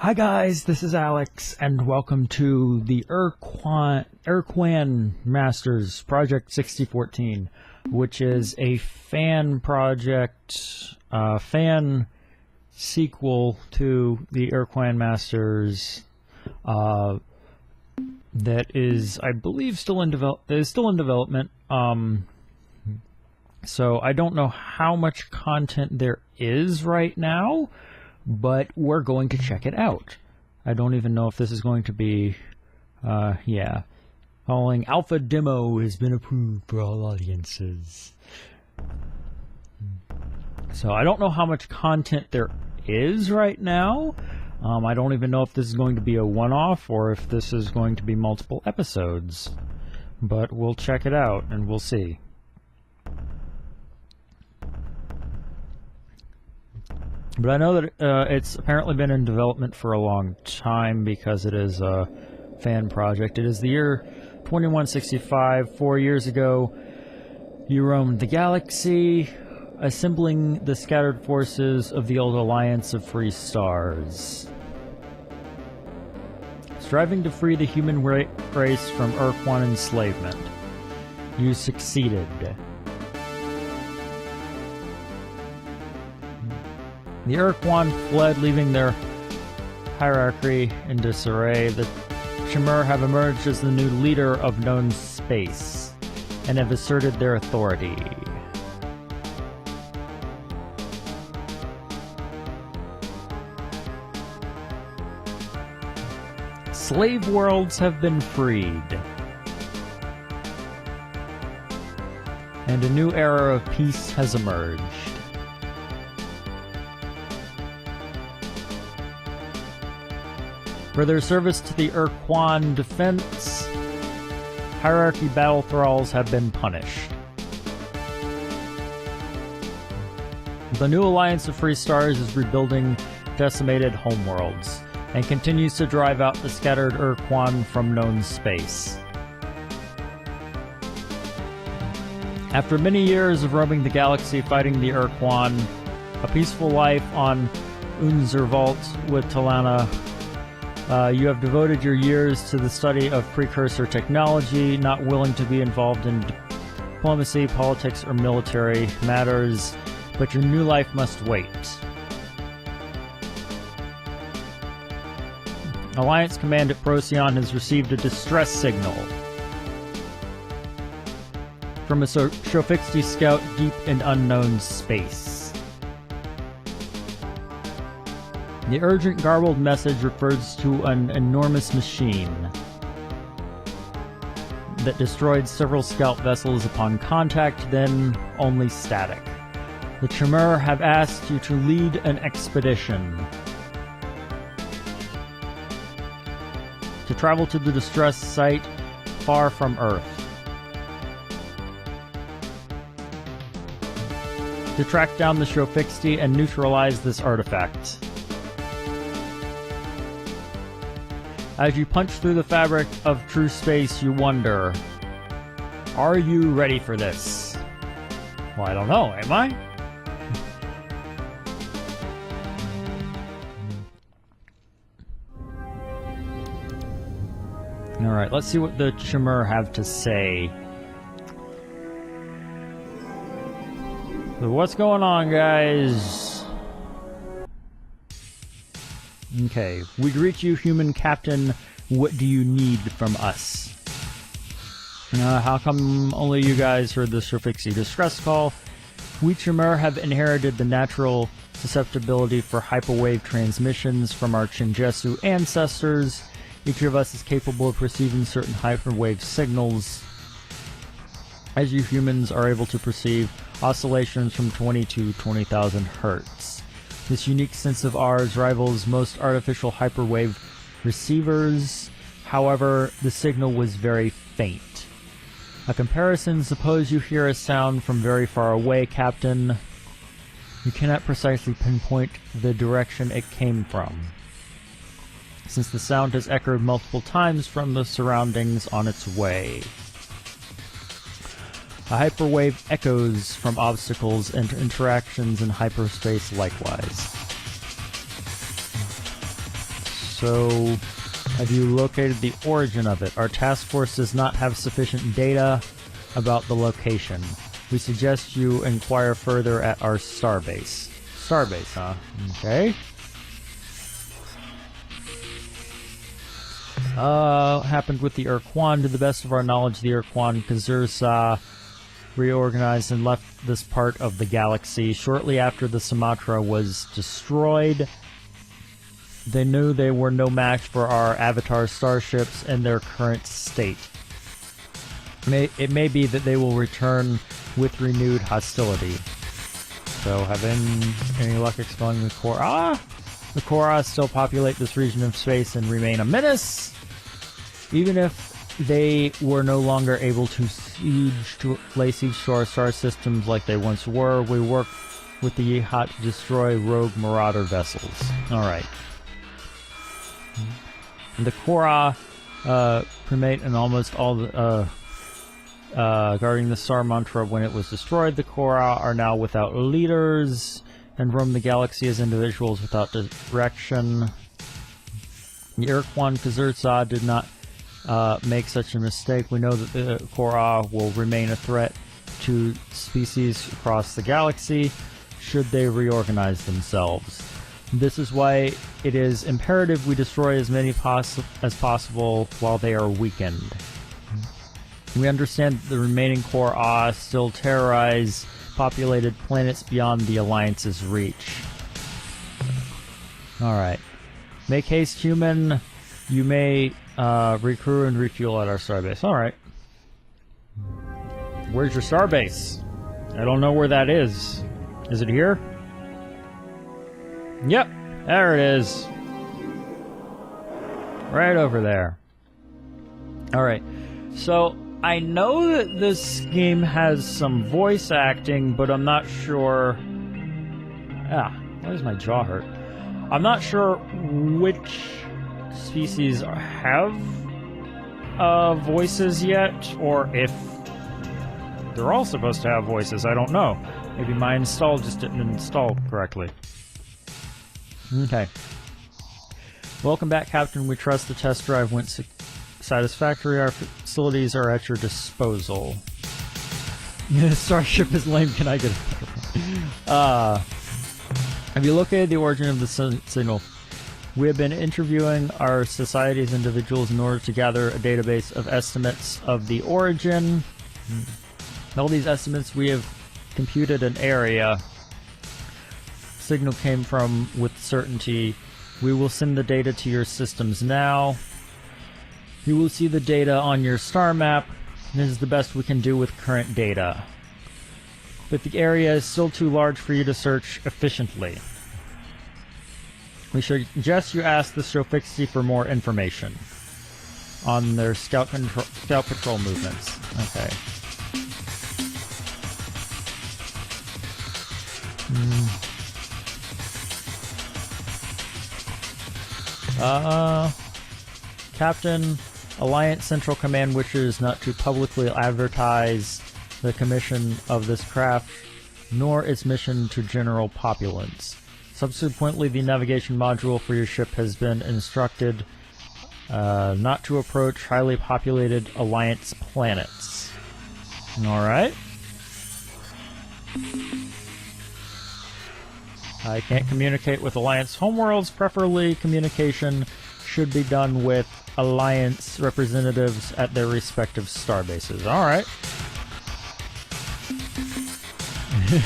Hi guys, this is Alex, and welcome to the Ur-Quan Masters Project 6014, which is a fan project, fan sequel to the Ur-Quan Masters, that is, I believe, still in development. So I don't know how much content there is right now, but we're going to check it out. I don't even know if this is going to be, Following alpha demo has been approved for all audiences. So I don't know how much content there is right now. I don't even know if this is going to be a one-off or if this is going to be multiple episodes. But we'll check it out and we'll see. But I know that it's apparently been in development for a long time because it is a fan project. It is the year 2165. 4 years ago, you roamed the galaxy, assembling the scattered forces of the old Alliance of Free Stars. Striving to free the human race from Ur-Quan enslavement. You succeeded. The Ur-Quan fled, leaving their hierarchy in disarray. The Chimera have emerged as the new leader of known space, and have asserted their authority. Slave worlds have been freed, and a new era of peace has emerged. For their service to the Ur-Quan defense, hierarchy battle thralls have been punished. The new Alliance of Free Stars is rebuilding decimated homeworlds, and continues to drive out the scattered Ur-Quan from known space. After many years of roaming the galaxy fighting the Ur-Quan, a peaceful life on Unzervault with Talana, you have devoted your years to the study of precursor technology, not willing to be involved in diplomacy, politics, or military matters, but your new life must wait. Alliance Command at Procyon has received a distress signal from a Shofixti scout deep in unknown space. The urgent garbled message refers to an enormous machine that destroyed several scout vessels upon contact, then only static. The Chimera have asked you to lead an expedition to travel to the distress site far from Earth, to track down the Shofixti and neutralize this artifact. As you punch through the fabric of true space, you wonder, are you ready for this? Well, I don't know, am I? Alright, let's see what the Chimera have to say. So what's going on, guys? Okay, we greet you, human captain. What do you need from us? How come only you guys heard the Shofixti distress call? We Chimera have inherited the natural susceptibility for hyperwave transmissions from our Chinjesu ancestors. Each of us is capable of perceiving certain hyperwave signals, as you humans are able to perceive oscillations from 20 to 20,000 hertz. This unique sense of ours rivals most artificial hyperwave receivers. However, the signal was very faint. A comparison: suppose you hear a sound from very far away, Captain. You cannot precisely pinpoint the direction it came from, since the sound has echoed multiple times from the surroundings on its way. A hyperwave echoes from obstacles and interactions in hyperspace likewise. So, have you located the origin of it? Our task force does not have sufficient data about the location. We suggest you inquire further at our starbase. Starbase, huh? Okay. Happened with the Ur-Quan. To the best of our knowledge, the Ur-Quan Kazursa reorganized and left this part of the galaxy shortly after the Sumatra was destroyed. They knew they were no match for our Avatar starships in their current state. It may be that they will return with renewed hostility. So, having any luck expelling the Korra? The Korra still populate this region of space and remain a menace. Even if they were no longer able to lay siege to our star systems like they once were, we work with the Yihat to destroy rogue marauder vessels. Alright. The Korra primate and almost all the guarding the star mantra when it was destroyed. The Korra are now without leaders and roam the galaxy as individuals without direction. The Ur-Quan Kazursa did not make such a mistake. We know that the Korra will remain a threat to species across the galaxy should they reorganize themselves. This is why it is imperative we destroy as many as possible while they are weakened. We understand that the remaining Korra still terrorize populated planets beyond the Alliance's reach. Alright. Make haste, human. You may recrew and refuel at our starbase. Alright. Where's your starbase? I don't know where that is. Is it here? Yep, there it is. Right over there. Alright, so I know that this game has some voice acting, but I'm not sure... why does my jaw hurt? I'm not sure which species have voices yet, or if they're all supposed to have voices. I don't know. Maybe my install just didn't install correctly. Okay. Welcome back, Captain. We trust the test drive went satisfactory. Our facilities are at your disposal. Starship is lame. Can I get it? Have you located the origin of the signal? We have been interviewing our society's individuals in order to gather a database of estimates of the origin. All these estimates, we have computed an area signal came from with certainty. We will send the data to your systems now. You will see the data on your star map. This is the best we can do with current data. But the area is still too large for you to search efficiently. We suggest you ask the Strophixi for more information on their scout patrol movements. Okay. Captain, Alliance Central Command wishes not to publicly advertise the commission of this craft, nor its mission to general populace. Subsequently, the navigation module for your ship has been instructed not to approach highly populated Alliance planets. Alright. I can't communicate with Alliance homeworlds. Preferably, communication should be done with Alliance representatives at their respective starbases. Alright.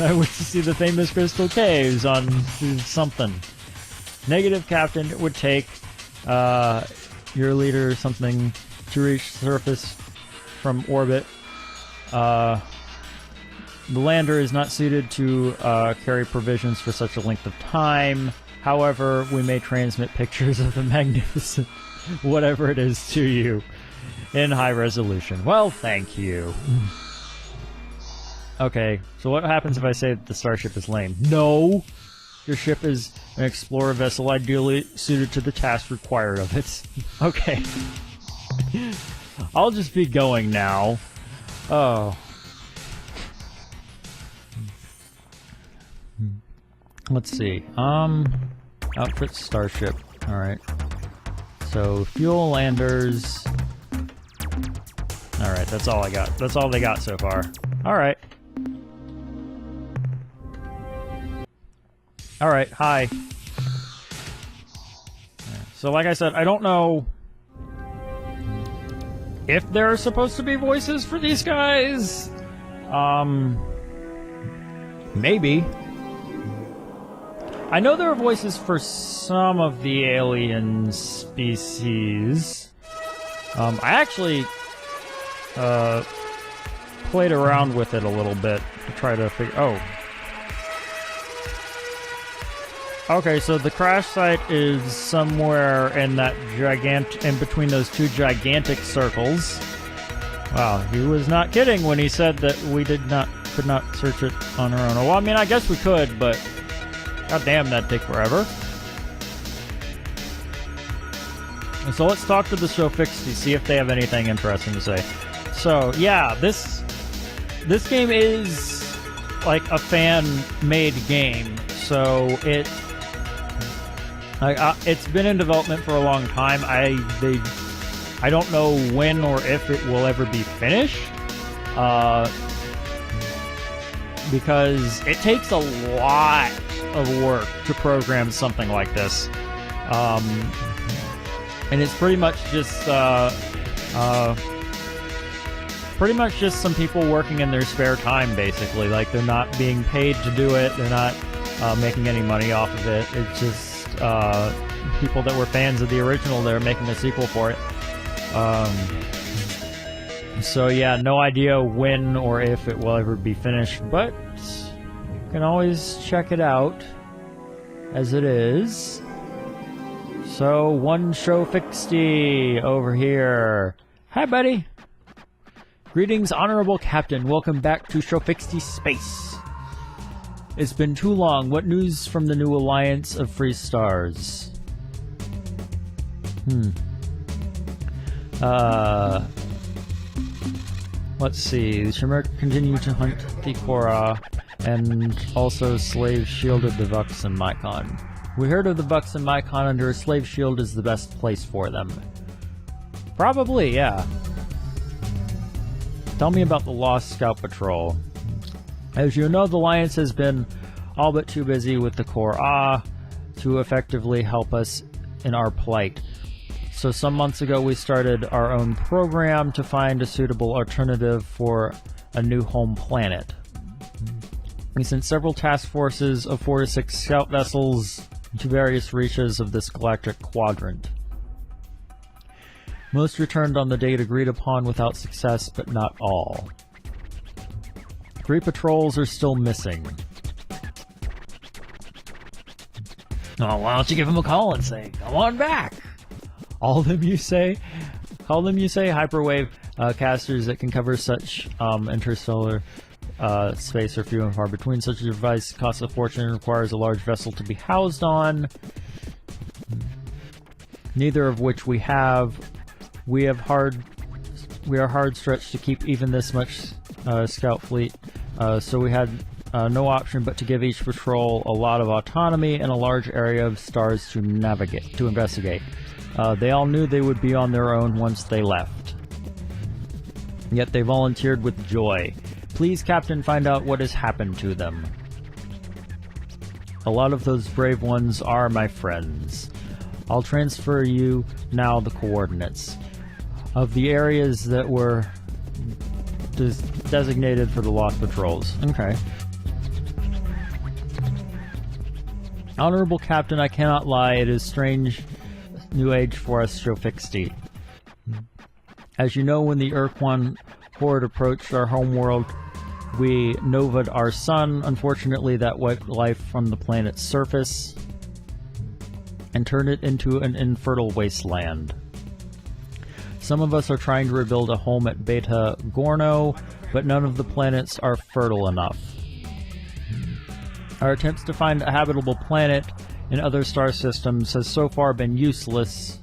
I wish to see the famous crystal caves on something. Negative, Captain. It would take your leader something to reach the surface from orbit. The lander is not suited to carry provisions for such a length of time. However, we may transmit pictures of the magnificent whatever it is to you in high resolution. Well, thank you. Okay, so what happens if I say that the starship is lame? No! Your ship is an explorer vessel ideally suited to the task required of it. Okay. I'll just be going now. Oh. Let's see. Outfit starship. Alright. So, fuel landers. Alright, that's all I got. That's all they got so far. Alright. Alright, hi. So like I said, I don't know if there are supposed to be voices for these guys. Maybe. I know there are voices for some of the alien species. I actually played around with it a little bit to try to figure... Oh. Okay, so the crash site is somewhere in that in between those two gigantic circles. Wow, he was not kidding when he said that we could not search it on our own. Well, I mean, I guess we could, but god damn, that'd take forever. And so let's talk to the show Fixie, see if they have anything interesting to say. So yeah, this game is like a fan-made game, so it's been in development for a long time. I don't know when or if it will ever be finished, because it takes a lot of work to program something like this, and it's pretty much just some people working in their spare time, basically. Like, they're not being paid to do it. They're not making any money off of it. It's just people that were fans of the original that are making a sequel for it. So yeah, no idea when or if it will ever be finished, but you can always check it out as it is. So, one show Fixie over here. Hi, buddy. Greetings, Honorable Captain. Welcome back to Show Fixie Space. It's been too long. What news from the new alliance of free stars? Let's see. The Chimera continue to hunt the Korra, and also slave shielded the Vux and Mycon. We heard of the Vux and Mycon under a slave shield is the best place for them. Probably, yeah. Tell me about the Lost Scout Patrol. As you know, the Alliance has been all but too busy with the Korra to effectively help us in our plight. So some months ago we started our own program to find a suitable alternative for a new home planet. We sent several task forces of 4 to 6 scout vessels to various reaches of this galactic quadrant. Most returned on the date agreed upon without success, but not all. 3 patrols are still missing. Oh, why don't you give them a call and say, come on back? Call them, you say? Hyperwave casters that can cover such interstellar space are few and far between. Such a device costs a fortune and requires a large vessel to be housed on. Neither of which we have. We are hard stretched to keep even this much scout fleet, so we had no option but to give each patrol a lot of autonomy and a large area of stars to investigate. They all knew they would be on their own once they left. Yet they volunteered with joy. Please, Captain, find out what has happened to them. A lot of those brave ones are my friends. I'll transfer you now the coordinates of the areas that were designated for the lost patrols. Okay. Honorable Captain, I cannot lie, it is strange new age for us, Show Fixie. As you know, when the Ur-Quan horde approached our homeworld, we nova'd our sun. Unfortunately, that wiped life from the planet's surface and turned it into an infertile wasteland. Some of us are trying to rebuild a home at Beta Gorno, but none of the planets are fertile enough. Our attempts to find a habitable planet in other star systems has so far been useless,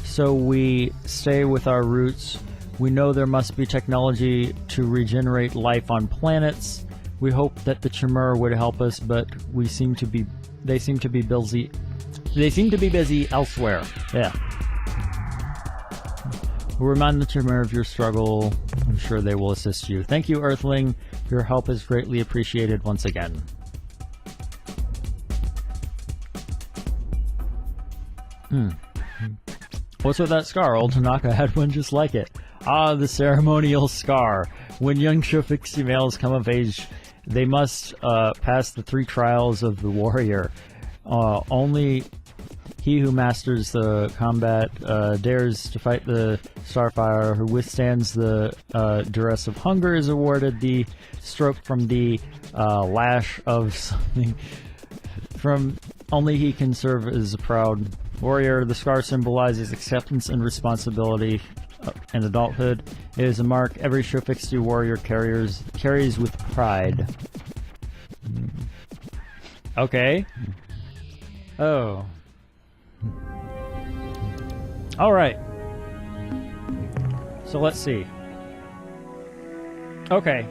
so we stay with our roots. We know there must be technology to regenerate life on planets. We hope that the Chimera would help us, but they seem to be busy They seem to be busy elsewhere. Yeah. We'll remind the Tremor of your struggle. I'm sure they will assist you. Thank you, Earthling. Your help is greatly appreciated once again. What's with that scar? Old Tanaka had one just like it. Ah, the ceremonial scar. When young Shofixi males come of age, they must pass the 3 trials of the warrior. Only he who masters the combat dares to fight the Starfire, who withstands the duress of hunger, is awarded the stroke from the lash of something. From only he can serve as a proud warrior. The scar symbolizes acceptance and responsibility and adulthood. It is a mark every Shofixi warrior carries with pride. Okay. Oh. Alright. So let's see. Okay.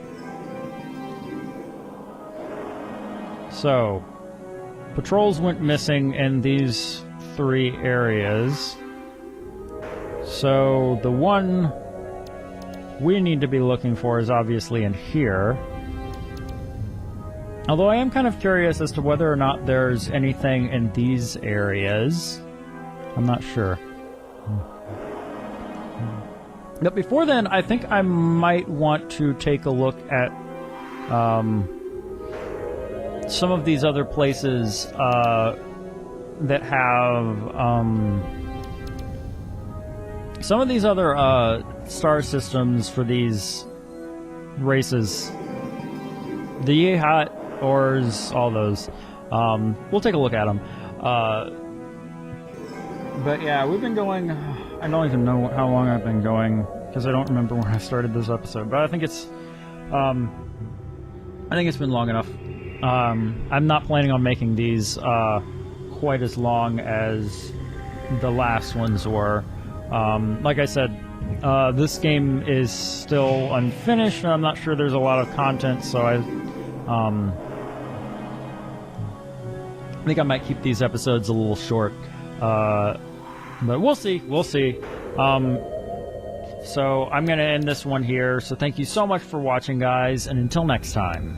So, patrols went missing in these 3 areas. So, the one we need to be looking for is obviously in here. Although I am kind of curious as to whether or not there's anything in these areas. I'm not sure. But before then, I think I might want to take a look at some of these other places that have some of these other star systems for these races. The Yehat, Ors, all those. We'll take a look at them. But yeah, we've been going... I don't even know how long I've been going, because I don't remember when I started this episode. But I think it's... been long enough. I'm not planning on making these quite as long as the last ones were. Like I said, this game is still unfinished, and I'm not sure there's a lot of content, so I think I might keep these episodes a little short. But we'll see. So I'm going to end this one here. So thank you so much for watching, guys, and until next time.